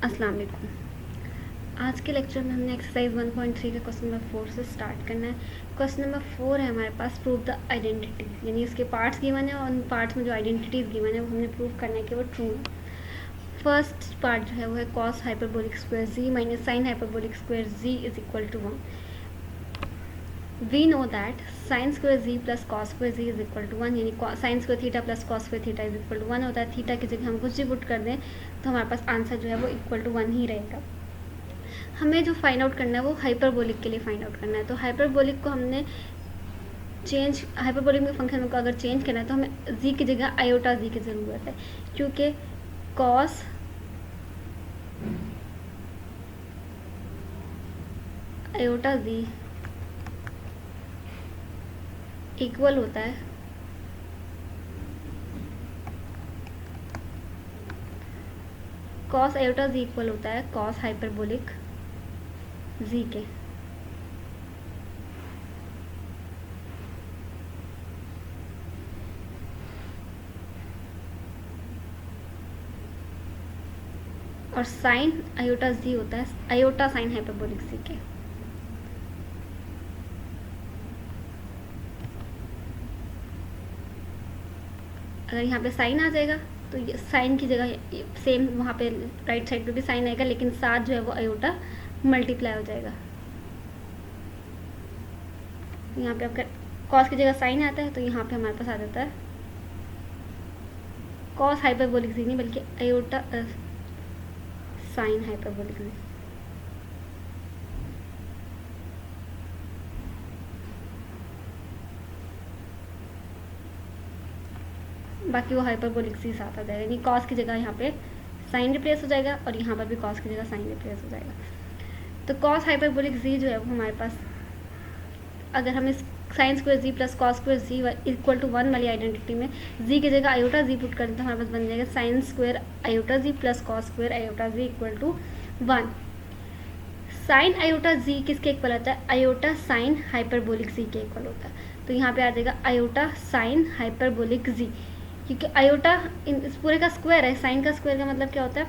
अस्सलाम वालेकुम। आज के लेक्चर में हमने एक्सरसाइज 1.3 का क्वेश्चन नंबर 4 से स्टार्ट करना है। क्वेश्चन नंबर 4 है हमारे पास, प्रूव द आइडेंटिटी, यानी उसके पार्ट्स गिवन है और उन पार्ट्स में जो आइडेंटिटीज गिवन है वो हमने प्रूव करना है कि वो ट्रू है। फर्स्ट पार्ट जो है वो है cos hyperbolic square z minus sine hyperbolic square z is equal to 1। We know that sine square z plus cos square z is equal to 1, यानी sine square theta plus cos square theta is equal to 1 होता है। Theta की जगह हम कुछ भी put कर दें तो हमारे पास आंसर जो है वो इक्वल टू 1 ही रहेगा। हमें जो फाइंड आउट करना है वो हाइपरबोलिक के लिए फाइंड आउट करना है। तो हाइपरबोलिक को हमने हाइपरबोलिक में फंक्शन को अगर चेंज करना है तो हमें जी की जगह आयोटा जी की ज़रूरत है, क्योंकि कॉस आयोटा जी इक्वल होता है कॉस आयोटा जी इक्वल होता है कॉस हाइपरबोलिक जी के। और साइन आयोटा जी होता है आयोटा साइन हाइपरबोलिक जी के। अगर यहाँ पे साइन आ जाएगा तो ये साइन की जगह सेम वहाँ पे राइट साइड पे भी साइन आएगा, लेकिन साथ जो है वो आयोटा मल्टीप्लाई हो जाएगा। यहाँ पे आपका कॉस की जगह साइन आता है तो यहाँ पे हमारे पास आ जाता है कॉस हाइपरबोलिक जी नहीं बल्कि आयोटा साइन हाइपरबोलिक जी। बाकी वो हाइपरबोलिक सी साथ आ जाएगा, यानी कॉस की जगह यहाँ पे साइन रिप्लेस हो जाएगा और यहाँ पर भी कॉस की जगह साइन रिप्लेस हो जाएगा। तो कॉस हाइपरबोलिक जी जो है वो हमारे पास, अगर हम इस sine square z plus cos square z equal to 1 वाली आइडेंटिटी में जी की जगह आयोटा जी पुट कर दें तो हमारे पास बन जाएगा sine square iota z plus cos square iota z equal to 1। Sine iota z किसके इक्वल होता है? आयोटा साइन हाइपरबोलिक जी के इक्वल होता है। तो यहाँ पे आ जाएगा आयोटा साइन हाइपरबोलिक जी, क्योंकि आयोटा इस पूरे का स्क्वायर है। साइन का स्क्वायर का मतलब क्या होता है?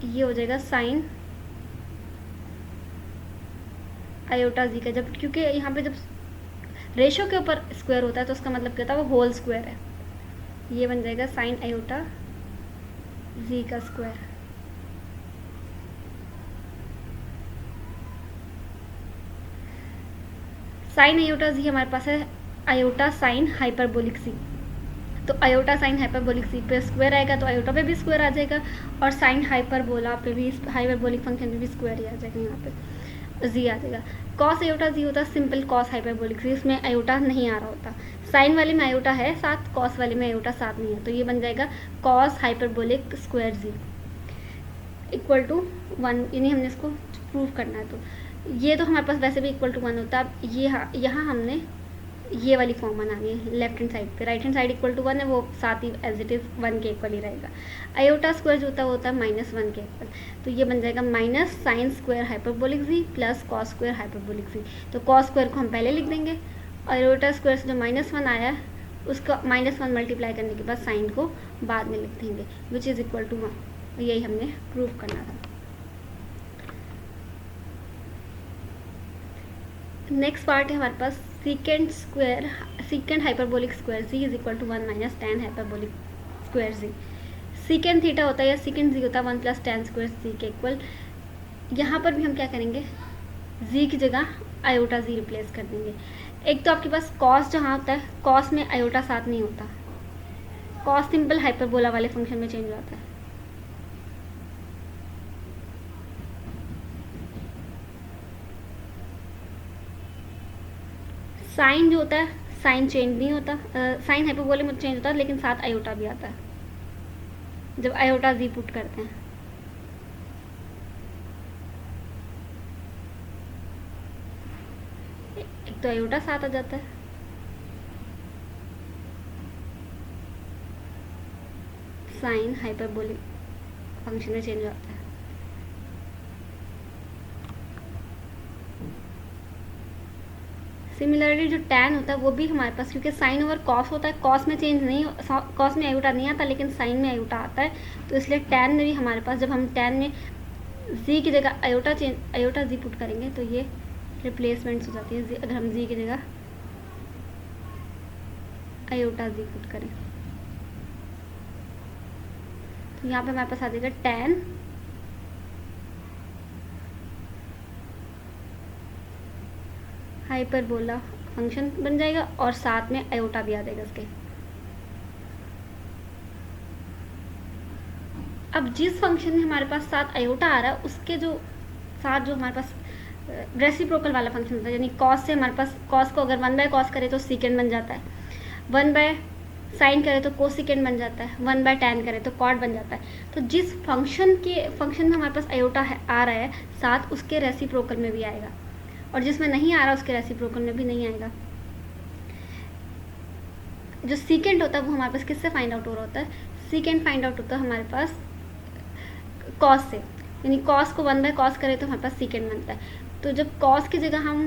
ये हो जाएगा साइन आयोटा जी का, जब क्योंकि यहाँ पे जब रेशो के ऊपर स्क्वायर होता है तो उसका मतलब क्या होता है? वो होल स्क्वायर है। ये बन जाएगा साइन आयोटा जी का स्क्वायर। साइन आयोटा जी हमारे पास है आयोटा साइन हाइपरबोलिक सी। तो आयोटा साइन हाइपरबोलिक सी पे स्क्वायर आएगा तो आयोटा पे भी स्क्वायर आ जाएगा और साइन हाइपरबोला पे भी हाइपरबोलिक फंक्शन पे भी स्क्वायर ही आ जाएगा। यहाँ पे जी आ जाएगा। कॉस आयोटा जी होता है सिंपल कॉस हाइपरबोलिक सी, इसमें आयोटा नहीं आ रहा होता। साइन वाले में आयोटा है साथ, कॉस वाले में आयोटा साथ नहीं है, तो ये बन जाएगा cos hyperbolic square z equal to 1, यानी हमने इसको प्रूव करना है। तो ये तो हमारे पास वैसे भी इक्वल टू 1 होता है। अब ये यहाँ हमने ये वाली फॉर्म बनानी है लेफ्ट हैंड साइड पे। Right hand side equal to 1 है, वो साथ ही एज इट इज 1 के इक्वल ही रहेगा। आयोटा स्क्वायर जो होता है -1 के इक्वल। तो ये बन जाएगा माइनस साइन स्क्वायर हाइपरबोलिक जी प्लस कॉस स्क्वायर हाइपरबोलिक जी। तो कॉस स्क्वायर को हम पहले लिख देंगे और आयोटा स्क्वायर से जो -1 आया है उसका -1 मल्टीप्लाई करने के बाद साइन को बाद में लिख देंगे विच इज़ इक्वल टू 1। यही हमने प्रूव करना था। नेक्स्ट पार्ट है हमारे पास secant hyperbolic square z is equal to 1 minus tan hyperbolic square z. Secant theta होता है या सीकेंड जी होता है 1 प्लस टेन स्क्वायर जी के इक्वल। यहाँ पर भी हम क्या करेंगे? जी की जगह आयोटा जी रिप्लेस कर देंगे। एक तो आपके पास कॉस जहाँ होता है, कॉस में आयोटा साथ नहीं होता, कॉस सिंपल हाइपरबोला वाले फंक्शन में चेंज हो जाता है। साइन जो होता है साइन चेंज नहीं होता, साइन हाइपरबोले में चेंज होता है लेकिन साथ आयोटा भी आता है जब आयोटा जी पुट करते हैं। एक तो आयोटा साथ आ जाता है, साइन हाइपरबोलिक फंक्शन में चेंज हो जाता है। सिमिलरली जो tan होता है वो भी हमारे पास, क्योंकि साइन ओवर कॉस होता है, कॉस में चेंज नहीं, कॉस में आयोटा नहीं आता लेकिन साइन में आयोटा आता है, तो इसलिए tan में भी हमारे पास जब हम tan में z की जगह आयोटा z पुट करेंगे तो ये रिप्लेसमेंट्स हो जाती है। अगर हम z की जगह आयोटा z पुट करें तो यहाँ पे हमारे पास आ जाएगा tan हाइपरबोला फंक्शन बन जाएगा और साथ में आयोटा भी आ जाएगा इसके। अब जिस फंक्शन में हमारे पास साथ आयोटा आ रहा है उसके जो साथ जो हमारे पास रेसिप्रोकल वाला फंक्शन होता है, यानी कॉस से हमारे पास कॉस को अगर 1/cos करे तो सीकेंड बन जाता है, 1/sin करे तो कोसिकेंड बन जाता है, 1/tan करे तो कॉट बन जाता है। तो जिस फंक्शन में हमारे पास आयोटा आ रहा है साथ उसके रेसिप्रोकल में भी आएगा, और जिसमें नहीं आ रहा उसके रेसिप्रोकल में भी नहीं आएगा। जो सीकेंड होता है वो हमारे पास किससे फाइंड आउट हो रहा होता है? सीकेंड फाइंड आउट होता है हमारे पास कॉस से, यानी कॉस को 1/cos करें तो हमारे पास सीकेंड बनता है। तो जब कॉस की जगह हम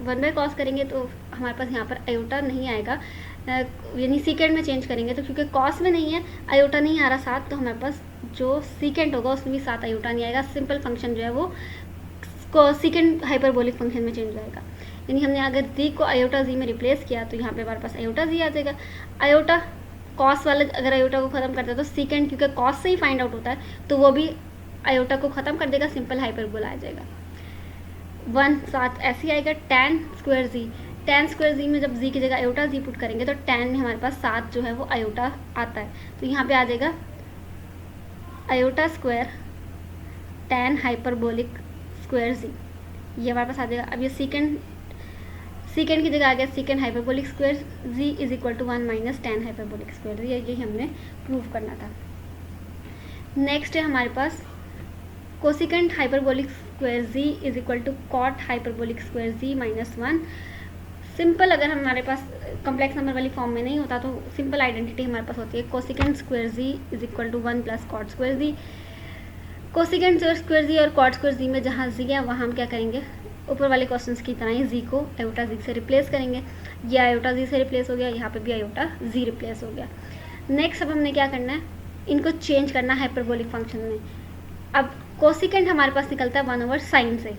1/cos करेंगे तो हमारे पास यहाँ पर आयोटा नहीं आएगा, यानी सीकेंड में चेंज करेंगे तो क्योंकि कॉस में नहीं है, आयोटा नहीं आ रहा साथ, तो हमारे पास जो सीकेंड होगा उसमें भी साथ आयोटा नहीं आएगा। सिंपल फंक्शन जो है वो सीकेंड हाइपरबोलिक फंक्शन में चेंज हो जाएगा। यानी हमने अगर z को आयोटा z में रिप्लेस किया तो यहाँ पे हमारे पास आयोटा z आ जाएगा। आयोटा कॉस वाला अगर आयोटा को ख़त्म करता है तो सीकेंड क्योंकि कॉस से ही फाइंड आउट होता है तो वो भी आयोटा को ख़त्म कर देगा, सिंपल हाइपरबोला आ जाएगा। 1 साथ ऐसे ही आएगा tan square z। tan square z में जब z की जगह आयोटा z पुट करेंगे तो tan में हमारे पास साथ जो है वो आयोटा आता है, तो यहाँ पे आ जाएगा iota square tan hyperbolic square z, ये हमारे पास आ जाएगा। अब ये सीकेंड की जगह आ गया secant hyperbolic square z is equal to 1 - tan hyperbolic square z, यही हमने प्रूव करना था। नेक्स्ट है हमारे पास cosecant hyperbolic square z is equal to cot hyperbolic square z -1। Simple अगर हमारे पास कॉम्प्लेक्स नंबर वाली फॉर्म में नहीं होता तो सिंपल आइडेंटिटी हमारे पास होती है cosecant square z is equal to 1 + cot square z। Cosecant square z और कॉट स्क्वायर z में जहाँ z है वहाँ हम क्या करेंगे, ऊपर वाले क्वेश्चंस की तरह ही z को आयोटा z से रिप्लेस करेंगे। ये आयोटा z से रिप्लेस हो गया, यहाँ पे भी आयोटा z रिप्लेस हो गया। नेक्स्ट अब हमने क्या करना है, इनको चेंज करना है हाइपरबोलिक फंक्शन में। अब कोसिकेंड हमारे पास निकलता है 1/sin से,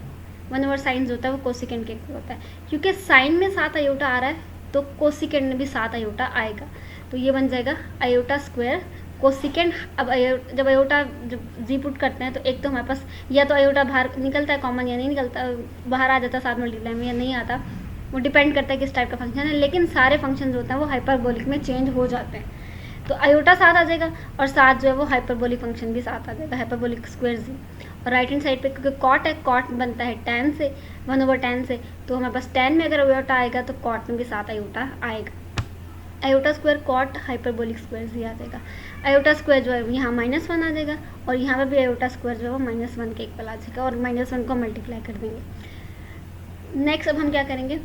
1/sin जो होता है वो कोसिकेंड के इक्वल होता है। क्योंकि साइन में साथ आयोटा आ रहा है तो कोसिकेंड में भी साथ आयोटा आएगा, तो ये बन जाएगा आयोटा स्क्वायर कोसिकेंड। अब जब आयोटा जब जी पुट करते हैं तो एक तो हमारे पास या तो आयोटा बाहर निकलता है कॉमन या नहीं निकलता, बाहर आ जाता है साथ मल्टीप्लाई में या नहीं आता, वो डिपेंड करता है किस टाइप का फंक्शन है। लेकिन सारे फंक्शन जो होते हैं वो हाइपरबोलिक में चेंज हो जाते हैं, तो आयोटा साथ आ जाएगा और साथ जो है वो हाइपरबोलिक फंक्शन भी साथ आ जाएगा, हाइपरबोलिक स्क्वायर जी। और राइट हैंड साइड पे क्योंकि कॉट है, कॉट बनता है tan से 1/tan से, तो हमारे पास tan में अगर आयोटा आएगा तो कॉट में भी साथ आयोटा आएगा। Iota square cot hyperbolic square z आ जाएगा। आयोटा स्क्वायर जो है यहाँ -1 आ जाएगा और यहाँ पर भी आयोटा स्क्वायर जो है वो -1 के इक्वल आ जाएगा और -1 को मल्टीप्लाई कर देंगे। नेक्स्ट अब हम क्या करेंगे,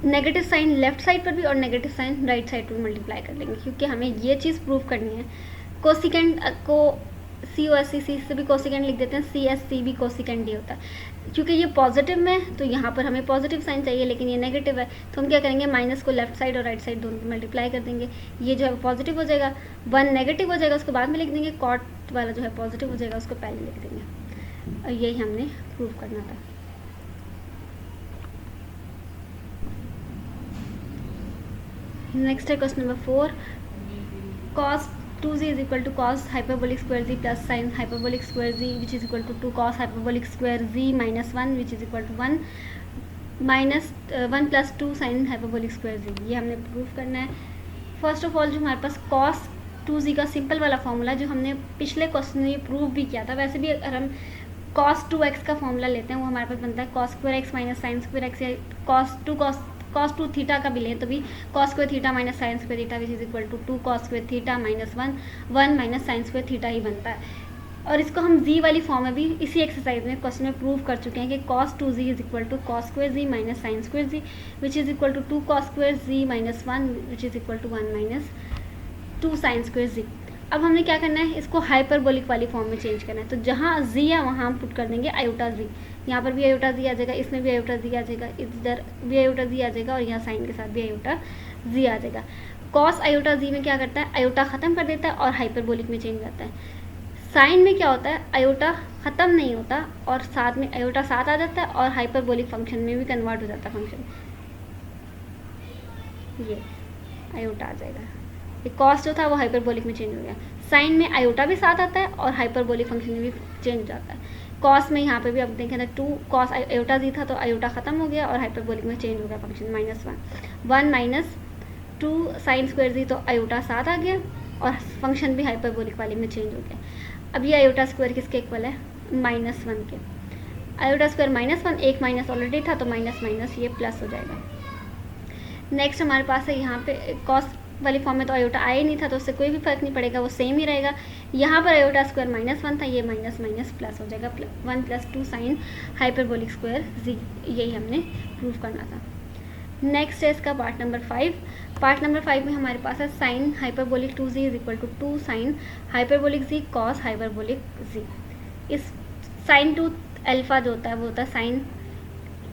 नेगेटिव साइन लेफ्ट साइड पर भी और नेगेटिव साइन राइट साइड पर भी मल्टीप्लाई कर लेंगे, क्योंकि हमें ये चीज़ प्रूव करनी है। कोसिकेंड को COSC से भी कोसिकेंड लिख देते हैं, CSC भी कोसिकेंड ही होता है। क्योंकि ये पॉजिटिव में तो यहाँ पर हमें पॉजिटिव साइन चाहिए, लेकिन ये नेगेटिव है तो हम क्या करेंगे, माइनस को लेफ्ट साइड और राइट साइड दोनों मल्टीप्लाई कर देंगे। ये जो है पॉजिटिव हो जाएगा, 1 नेगेटिव हो जाएगा उसको बाद में लिख देंगे, कॉट वाला जो है पॉजिटिव हो जाएगा उसको पहले लिख देंगे। और यही हमने प्रूव करना था। नेक्स्ट है question number 4, cos 2z is equal to cos hyperbolic square z plus sin hyperbolic square z which is equal to 2 cos hyperbolic square z minus 1 which is equal to 1 minus 1 plus 2 sin hyperbolic square z। ये हमने prove करना है। First of all जो हमारे पास cos 2z का simple वाला formula जो हमने पिछले क्वेश्चन में ये प्रूव भी किया था, वैसे भी अगर हम cos 2x का फॉर्मूला लेते हैं वो हमारे पास बनता है cos square x minus sin square x, या cos 2 थीटा का भी लें तो भी cos square theta minus sine square theta which is equal to 2 cos square theta minus 1 minus sine square theta ही बनता है। और इसको हम z वाली फॉर्म में भी इसी एक्सरसाइज में क्वेश्चन में प्रूव कर चुके हैं कि cos 2z is equal to cos square z minus sine square z which is equal to 2 cos square z minus 1 which is equal to 1 minus 2 sine square z। अब हमने क्या करना है, इसको हाइपरबोलिक वाली फॉर्म में चेंज करना है, तो जहाँ z है वहाँ हम पुट कर देंगे आयोटा z, यहाँ पर भी आयोटा जी आ जाएगा, इसमें भी आयोटा जी आ जाएगा, इधर भी आयोटा जी आ जाएगा और यहाँ साइन के साथ भी आयोटा जी आ जाएगा। कॉस आयोटा जी में क्या करता है, आयोटा ख़त्म कर देता है और हाइपरबोलिक में चेंज हो जाता है। साइन में क्या होता है, आयोटा ख़त्म नहीं होता और साथ में आयोटा साथ आ जाता है और हाइपरबोलिक फंक्शन में भी कन्वर्ट हो जाता है फंक्शन। ये आयोटा आ जाएगा, ये कॉस जो था वो हाइपरबोलिक में चेंज हो गया। साइन में आयोटा भी साथ आता है और हाइपरबोलिक फंक्शन में भी चेंज हो जाता है। कॉस में यहाँ पे भी अब देखें तो 2 कॉस आयोटा जी था तो आयोटा ख़त्म हो गया और हाइपरबोलिक में चेंज हो गया फंक्शन -1 -2 साइन स्क्वायर जी, तो आयोटा साथ आ गया और फंक्शन भी हाइपरबोलिक वाले में चेंज हो गया। अब ये आयोटा स्क्वायर किसके इक्वल है, -1 के। आयोटा स्क्वायर -1, एक माइनस ऑलरेडी था तो माइनस माइनस ये प्लस हो जाएगा। नेक्स्ट हमारे पास है यहाँ पे कॉस वाली फॉर्म में तो आयोटा आया ही नहीं था तो उससे कोई भी फर्क नहीं पड़ेगा, वो सेम ही रहेगा। यहाँ पर आयोटा स्क्वायर -1 था, ये माइनस माइनस प्लस हो जाएगा, 1 + 2 साइन हाइपरबोलिक स्क्वायर जी, यही हमने प्रूव करना था। नेक्स्ट है इसका पार्ट नंबर 5। पार्ट नंबर 5 में हमारे पास है sine hyperbolic 2z = 2 sine hyperbolic z cos hyperbolic z। इस साइन 2 अल्फा जो होता है वो होता है sine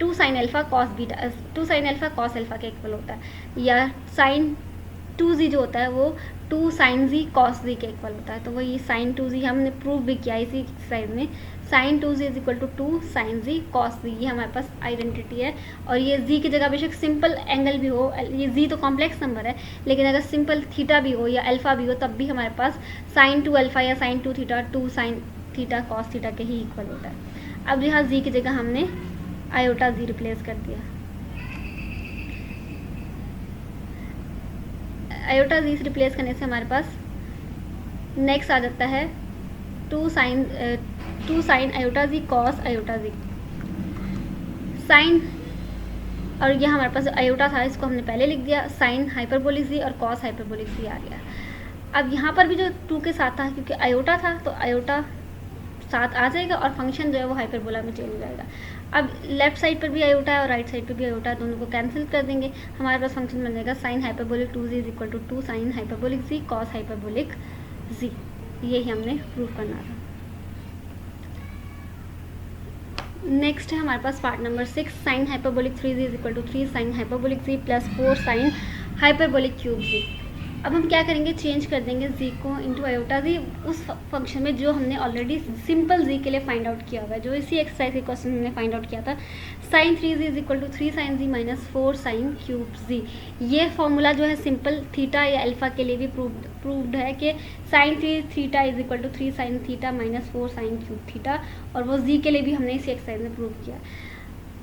2 sine alpha cos beta, 2 sine alpha cos alpha के इक्वल होता है, या साइन 2z जो होता है वो 2 साइन z कॉस z के इक्वल होता है। तो वो ये साइन 2z हमने प्रूव भी किया इसी एक्सरसाइज में, sine 2z = 2 sine z cos z, ये हमारे पास आइडेंटिटी है। और ये z की जगह बेशक सिंपल एंगल भी हो, ये z तो कॉम्प्लेक्स नंबर है, लेकिन अगर सिंपल थीटा भी हो या अल्फा भी हो तब भी हमारे पास साइन 2 अल्फा या sine 2 theta 2 sine theta cos theta के ही इक्वल होता है। अब यहाँ z की जगह हमने आयोटा जी रिप्लेस कर दिया। आयोटा जी से रिप्लेस करने से हमारे पास नेक्स्ट आ जाता है 2 साइन आयोटा जी कॉस आयोटा जी। साइन और यह हमारे पास आयोटा था इसको हमने पहले लिख दिया, साइन हाइपरबोलिक जी और कॉस हाइपरबोलिक जी आ गया। अब यहाँ पर भी जो 2 के साथ था क्योंकि आयोटा था तो आयोटा साथ आ जाएगा और फंक्शन जो है वो हाइपरबोला में चेंज हो जाएगा। अब लेफ्ट साइड पर भी आयोटा है और राइट साइड पर भी आयोटा है, दोनों को कैंसिल कर देंगे, हमारे पास फंक्शन बन जाएगा sine hyperbolic 2z = 2 sine hyperbolic z cos hyperbolic z। यही हमने प्रूव करना था। नेक्स्ट है हमारे पास part number 6, sine hyperbolic 3z = 3 sine hyperbolic z + 4 sine hyperbolic cube z। अब हम क्या करेंगे, चेंज कर देंगे z को इंटू आयोटा जी उस फंक्शन में जो हमने ऑलरेडी सिंपल z के लिए फाइंड आउट किया हुआ है, जो इसी एक्सरसाइज के क्वेश्चन में फाइंड आउट किया था। Sine 3z = 3 sine z - 4 sine cube z। ये फॉर्मूला जो है सिंपल थीटा या अल्फा के लिए भी प्रूव्ड है कि sine 3 theta = 3 sine theta - 4 sine cube theta, और वो z के लिए भी हमने इसी एक्सरसाइज में प्रूव किया।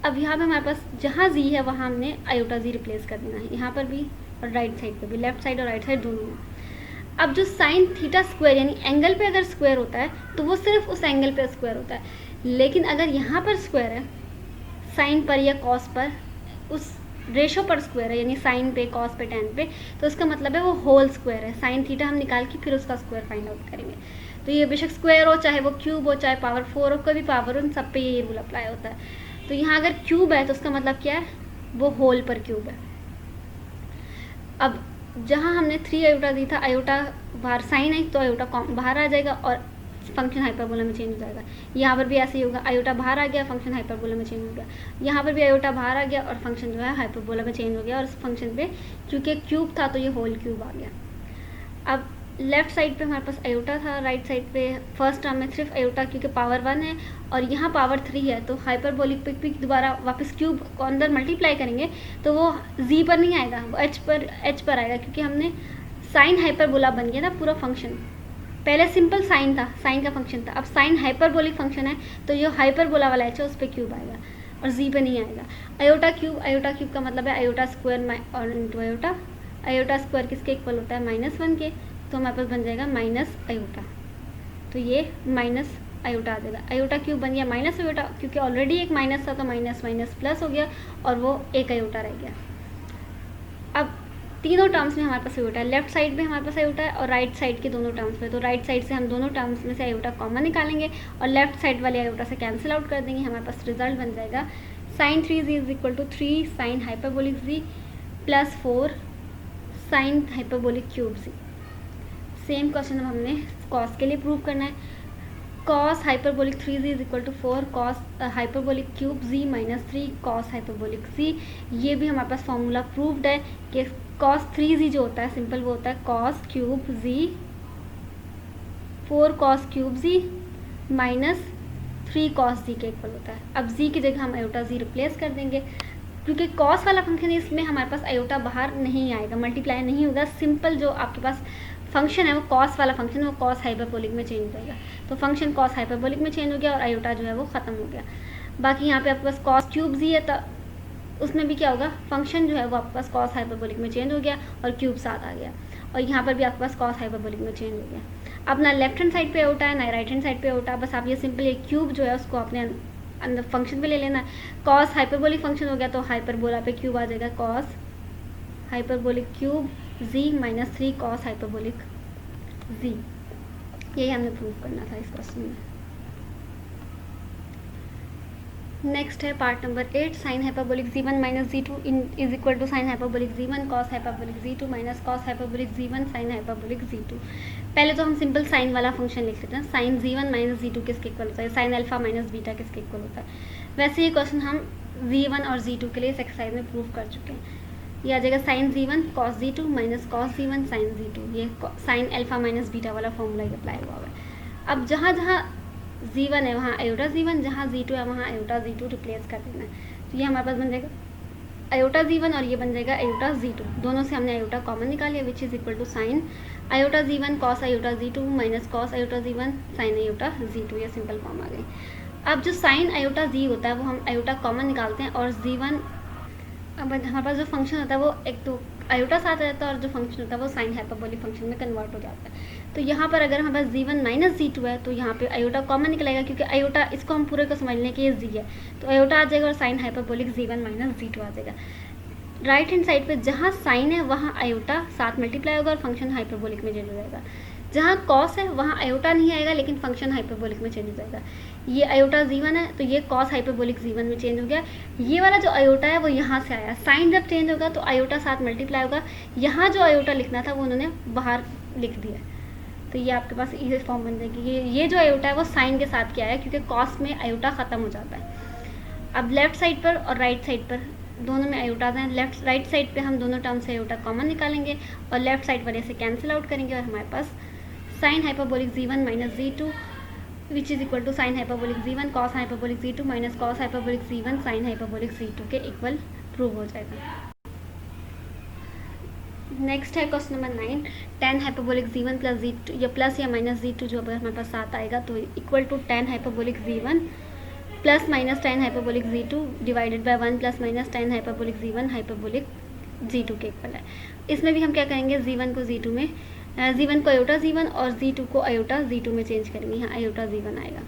अब यहाँ पे हमारे पास जहाँ z है वहाँ हमने आयोटा जी रिप्लेस कर देना है, यहाँ पर भी और राइट साइड पे भी, लेफ्ट साइड और राइट साइड दोनों में। अब जो साइन थीटा स्क्वायर यानी एंगल पे अगर स्क्वायर होता है तो वो सिर्फ उस एंगल पे स्क्वायर होता है, लेकिन अगर यहाँ पर स्क्वायर है साइन पर या कॉस पर, उस रेशो पर स्क्वायर है यानी साइन पे कॉस पे टेन पे, तो इसका मतलब है वो होल स्क्वायर है। साइन थीटा हम निकाल के फिर उसका स्क्वायर फाइंड आउट करेंगे। तो ये बेशक स्क्वायर हो, चाहे वो क्यूब हो, चाहे पावर 4 हो, कोई भी पावर हो, उन सब पे ये रूल अप्लाई होता है। तो यहाँ अगर क्यूब है तो उसका मतलब क्या है, वो होल पर क्यूब है। अब जहाँ हमने 3 आयोटा दी था, आयोटा बाहर साइन आई तो आयोटा बाहर आ जाएगा और फंक्शन हाइपरबोला में चेंज हो जाएगा। यहाँ पर भी ऐसे ही होगा, आयोटा बाहर आ गया फंक्शन हाइपरबोला में चेंज हो गया। यहाँ पर भी आयोटा बाहर आ गया और फंक्शन जो है हाइपरबोला में चेंज हो गया, और इस फंक्शन पे क्योंकि क्यूब था तो ये होल क्यूब आ गया। अब लेफ्ट साइड पे हमारे पास आयोटा था, राइट साइड पे फर्स्ट टर्म में सिर्फ आयोटा क्योंकि पावर 1 है और यहाँ पावर 3 है, तो हाइपरबोलिक पे दोबारा वापस क्यूब को अंदर मल्टीप्लाई करेंगे तो वो जी पर नहीं आएगा, वो एच पर आएगा, क्योंकि हमने साइन हाइपरबोला बन गया ना पूरा फंक्शन। पहले सिंपल साइन था, साइन का फंक्शन था, अब साइन हाइपरबोलिक फंक्शन है तो ये हाइपरबोला वाला एच है उस पर क्यूब आएगा और जी पे नहीं आएगा। आयोटा क्यूब का मतलब है आयोटा स्क्वायर और इंटू आयोटा। आयोटा स्क्वायर किसके इक्वल होता है, -1 के, तो हमारे पास बन जाएगा माइनस आयोटा, तो ये माइनस आयोटा आ जाएगा। आयोटा क्यूब बन गया माइनस आयोटा, क्योंकि ऑलरेडी एक माइनस था तो माइनस माइनस प्लस हो गया और वो एक आयोटा रह गया। अब तीनों टर्म्स में हमारे पास आयोटा है, लेफ्ट साइड में हमारे पास आयोटा है और राइट साइड के दोनों टर्म्स में, तो राइट साइड से हम दोनों टर्म्स में से आयोटा कॉमन निकालेंगे और लेफ्ट साइड वाले आयोटा से कैंसिल आउट कर देंगे। हमारे पास रिजल्ट बन जाएगा sine 3z = 3 sine hyperbolic z + 4 sine hyperbolic cube z। Same question अब हमने कॉस के लिए प्रूव करना है। Cos hyperbolic 3z is equal to 4 cos hyperbolic cube z minus 3 cos hyperbolic c। ये भी हमारे पास फॉर्मूला प्रूव्ड है कि कॉस 3z जो होता है सिंपल वो होता है cos cube z 4 cos cube z minus 3 cos z के इक्वल होता है। अब z की जगह हम आयोटा z रिप्लेस कर देंगे, क्योंकि कॉस वाला फंक्शन है इसमें हमारे पास आयोटा बाहर नहीं आएगा, मल्टीप्लाई नहीं होगा। सिंपल जो आपके पास फंक्शन है वो कॉस वाला फंक्शन है, वो कॉस हाइपरबोलिक में चेंज हो जाएगा। तो फंक्शन कॉस हाइपरबोलिक में चेंज हो गया और आयोटा जो है वो ख़त्म हो गया। बाकी यहाँ पे आपके पास कॉस क्यूब z है, तो उसमें भी क्या होगा, फंक्शन जो है वो आपके पास कॉस हाइपरबोलिक में चेंज हो गया और क्यूब साथ आ गया, और यहाँ पर भी आपके पास कॉस हाइपरबोलिक में चेंज हो गया। अब ना लेफ्ट हैंड साइड पे आयोटा है ना राइट हैंड साइड पे आयोटा, बस आप ये सिंपल ये क्यूब जो है उसको अपने अंदर फंक्शन पे ले लेना है। कॉस हाइपरबोलिक फंक्शन हो गया तो हाइपरबोला पे क्यूब आ जाएगा, cos hyperbolic cube z minus 3 cos hyperbolic z। यही हमने प्रूव करना था इस क्वेश्चन में। नेक्स्ट है part number 8, sine hyperbolic z1 minus z2 is equal to sine hyperbolic z1 cos hyperbolic z2 minus cos hyperbolic z1 sine hyperbolic z2। पहले तो हम सिंपल साइन वाला फंक्शन लिख लेते हैं। साइन z1 माइनस z2 किसके equal होता है, साइन अल्फा माइनस बीटा किसके इक्वल होता है। वैसे ये क्वेश्चन हम z1 और z2 के लिए इस एक्सरसाइज में प्रूव कर चुके हैं। ये आ जाएगा sine z1 cos z2 minus cos z1 sine z2। ये साइन अल्फा माइनस बीटा वाला फॉर्मूला अप्लाई हुआ है। अब जहाँ जहाँ z1 है वहाँ आयोटा z1, जहाँ z2 है वहाँ आयोटा z2 रिप्लेस कर देना है। तो ये हमारे पास बन जाएगा आयोटा z1 और ये बन जाएगा आयोटा z2। दोनों से हमने आयोटा कॉमन निकालिया, which is equal to sine iota z1 cos iota z2 minus cos iota z1 sine iota z2। ये सिंपल फॉर्म आ गई। अब जो साइन आयोटा z होता है वो हम आयोटा कॉमन निकालते हैं, और z1 अब हमारे पास जो फंक्शन होता है वो एक तो आयोटा साथ रहता है और जो फंक्शन होता है वो साइन हाइपरबोलिक फंक्शन में कन्वर्ट हो जाता है। तो यहाँ पर अगर हमारे पास z1 माइनस z2 है तो यहाँ पे आयोटा कॉमन निकलेगा, क्योंकि आयोटा इसको हम पूरे को समझ लें कि ये z है, तो आयोटा आ जाएगा और sign hyperbolic z1 minus z2 आ जाएगा। राइट हैंड साइड पे जहाँ साइन है वहाँ आयोटा साथ मल्टीप्लाई होगा और फंक्शन हाइपरबोलिक में चेंज हो जाएगा। जहाँ कॉस है वहाँ आयोटा नहीं आएगा लेकिन फंक्शन हाइपरबोलिक में चेंज हो जाएगा। ये आयोटा z1 है तो ये कॉस हाइपरबोलिक z1 में चेंज हो गया। ये वाला जो आयोटा है वो यहाँ से आया, साइन जब चेंज होगा तो आयोटा साथ मल्टीप्लाई होगा। यहाँ जो आयोटा लिखना था वो उन्होंने बाहर लिख दिया, तो ये आपके पास इजी फॉर्म बन जाएगी। ये जो आयोटा है वो साइन के साथ क्या है, क्योंकि कॉस में आयोटा ख़त्म हो जाता है। अब लेफ्ट साइड पर और राइट साइड पर दोनों में आयोटाज हैं। लेफ्ट राइट साइड पे हम दोनों टर्म से आयोटा कॉमन निकालेंगे और लेफ्ट साइड वाले से कैंसिल आउट करेंगे, और हमारे पास sine hyperbolic z1 minus z2 which is equal to sine hyperbolic z1 cos hyperbolic z2 minus cos hyperbolic z1 sine hyperbolic z2 के इक्वल प्रूव हो जाएगा। नेक्स्ट है question number 9, tan hyperbolic z1 plus z2 या plus या minus z2 जो अगर हमारे पास साथ आएगा तो equal to tan hyperbolic z1 plus minus tan hyperbolic z2 divided by 1 plus minus tan hyperbolic z1 hyperbolic z2 के इक्वल है। इसमें भी हम क्या करेंगे, z1 को z2 में z1 को आयोटा z1 और z2 को आयोटा z2 में चेंज करेंगे। यहाँ आयोटा z1 आएगा,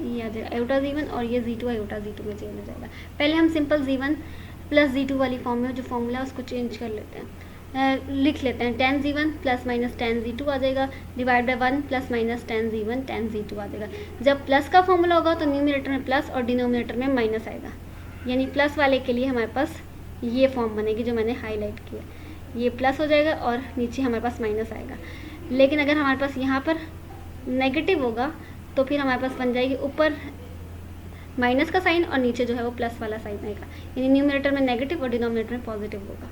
ये आ जाएगा आयोटा z1 और ये z2 आयोटा z2 में चेंज हो जाएगा। पहले हम सिंपल z1 प्लस z2 वाली फॉर्म में जो फॉर्मूला है उसको चेंज कर लेते हैं, लिख लेते हैं। Ten z1 plus minus ten z2 आ जाएगा, divide by 1 plus minus ten z1 ten z2 आ जाएगा। जब प्लस का फॉर्मूला होगा तो न्यूमरेटर में प्लस और डिनोमिनेटर में माइनस आएगा, यानी प्लस वाले के लिए हमारे पास ये फॉर्म बनेगी जो मैंने हाईलाइट किया। ये प्लस हो जाएगा और नीचे हमारे पास माइनस आएगा। लेकिन अगर हमारे पास यहाँ पर नेगेटिव होगा तो फिर हमारे पास बन जाएगी ऊपर माइनस का साइन और नीचे जो है वो प्लस वाला साइन आएगा, यानी न्यूमरेटर में नेगेटिव और डिनोमिनेटर में पॉजिटिव होगा।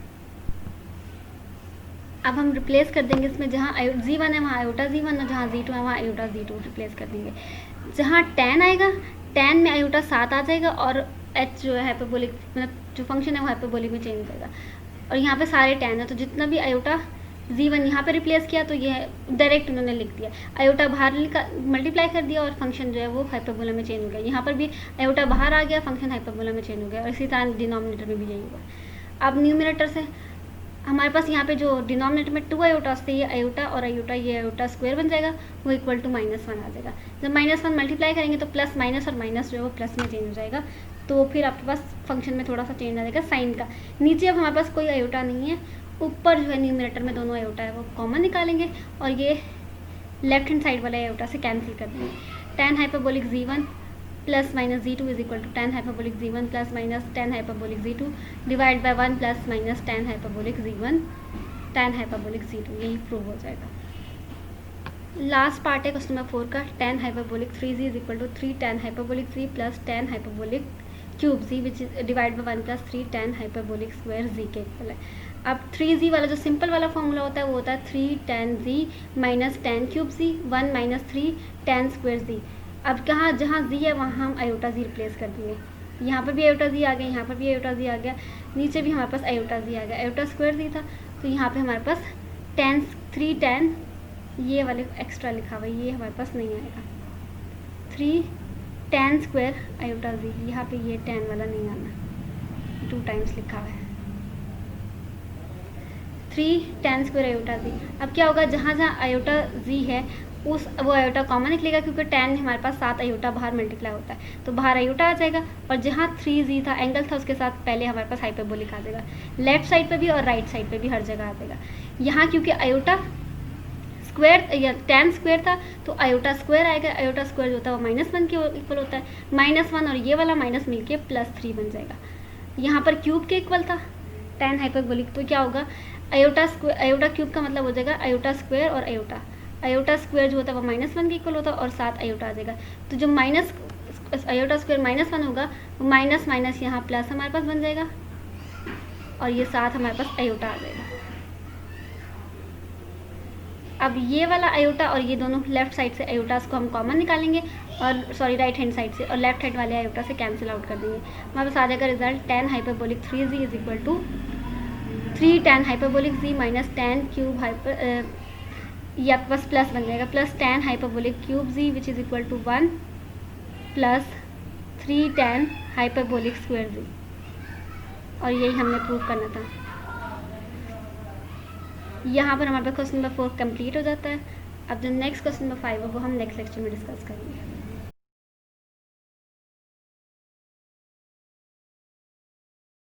अब हम रिप्लेस कर देंगे इसमें, जहाँ z1 है वहाँ आयोटा z1 और जहाँ z2 है वहाँ आयोटा z2 रिप्लेस कर देंगे। जहाँ tan आएगा, tan में आयोटा साथ आ जाएगा और h जो है हाइपरबोलिक मतलब जो फंक्शन है वो हाइपरबोलिक में चेंज हो जाएगा। और यहाँ पे सारे tan है तो जितना भी आयोटा z1 यहाँ पे रिप्लेस किया तो ये डायरेक्ट उन्होंने लिख दिया, आयोटा बाहर मल्टीप्लाई कर दिया और फंक्शन जो है वो हाइपरबोला में चेंज हो गया। यहाँ पर भी आयोटा बाहर आ गया, फंक्शन हाइपरबोला में चेंज हो गया, और इसी तरह डिनोमिनेटर में भी यही हुआ। अब न्यूमरेटर से हमारे पास यहाँ पे जो डिनोमिनेटर में 2 आयोटा से ये आयोटा और आयोटा ये आयोटा स्क्वायर बन जाएगा, वो इक्वल टू -1 आ जाएगा। जब -1 मल्टीप्लाई करेंगे तो प्लस माइनस और माइनस जो है वो प्लस में चेंज हो जाएगा, तो फिर आपके पास फंक्शन में थोड़ा सा चेंज आ जाएगा साइन का। नीचे अब हमारे पास कोई आयोटा नहीं है, ऊपर जो है न्यूमरेटर में दोनों आयोटा है वो कॉमन निकालेंगे और ये लेफ्ट हैंड साइड वाला आयोटा से कैंसिल कर देंगे। Tan hyperbolic z1 plus minus z2 is equal to tan hyperbolic z1 plus minus tan hyperbolic z2 divide by 1 plus minus tan hyperbolic z1 tan hyperbolic z2, यही prove हो जाएगा। Last part है question number 4 का, tan hyperbolic 3z is equal to 3 tan hyperbolic 3 plus tan hyperbolic cube z which is divide by 1 plus 3 tan hyperbolic square z के equal है। अब 3z वाला जो सिंपल वाला फॉर्मूला होता है वो होता है 3 tan z minus tan cube z 1 minus 3 tan square z। अब कहाँ जहाँ z है वहाँ हम आयोटा z रिप्लेस कर दिए, यहाँ पर भी आयोटा z आ गया, यहाँ पर भी आयोटा z आ गया, नीचे भी हमारे पास आयोटा z आ गया, आयोटा स्क्वायर z था तो यहाँ पे हमारे पास tan 3 tan ये वाले एक्स्ट्रा लिखा हुआ है, ये हमारे पास नहीं आएगा, 3 tan स्क्वायर आयोटा z, यहाँ पे ये tan वाला नहीं आना, 2 टाइम्स लिखा हुआ है, 3 tan स्क्वायर आयोटा z। अब क्या होगा, जहाँ जहाँ आयोटा z है उस वो आयोटा कॉमन निकलेगा क्योंकि tan हमारे पास 7 आयोटा बाहर मल्टीप्लाई होता है तो बाहर आयोटा आ जाएगा, और जहाँ 3z था एंगल था उसके साथ पहले हमारे पास हाइपरबोलिक आ जाएगा, लेफ्ट साइड पे भी और राइट साइड पे भी हर जगह आ जाएगा। यहाँ क्योंकि आयोटा स्क्वायर या tan स्क्वायर था तो आयोटा स्क्वायर आएगा, आयोटा स्क्वायर जो होता है वो -1 के इक्वल होता है, -1 और ये वाला माइनस मिलके +3 बन जाएगा। यहाँ पर क्यूब के इक्वल था tan हाइपरबोलिक, तो क्या होगा, आयोटा क्यूब का मतलब हो जाएगा आयोटा स्क्वायर और आयोटा स्क्वायर जो होता है वो -1 के इक्वल होता है और 7 आयोटा आ जाएगा, तो जो माइनस आयोटा स्क्वायर -1 होगा वो माइनस माइनस यहाँ प्लस हमारे पास बन जाएगा और ये 7 हमारे पास आयोटा आ जाएगा। अब ये वाला आयोटा और ये दोनों लेफ्ट साइड से आयोटास को हम कॉमन निकालेंगे और सॉरी राइट हैंड साइड से, और लेफ्ट हैंड वाले आयोटा से कैंसिल आउट कर देंगे, हमारे पास आ जाएगा result tan hyperbolic 3z is equal to 3 tan hyperbolic z minus tan cube hyper ये आपके पास प्लस बन जाएगा, plus tan hyperbolic cube z which is equal to 1 plus 3 tan hyperbolic square z, और यही हमने प्रूव करना था। यहाँ पर हमारे पास क्वेश्चन नंबर 4 कंप्लीट हो जाता है। अब जो नेक्स्ट क्वेश्चन नंबर 5 है वो हम नेक्स्ट लेक्चर में डिस्कस करेंगे।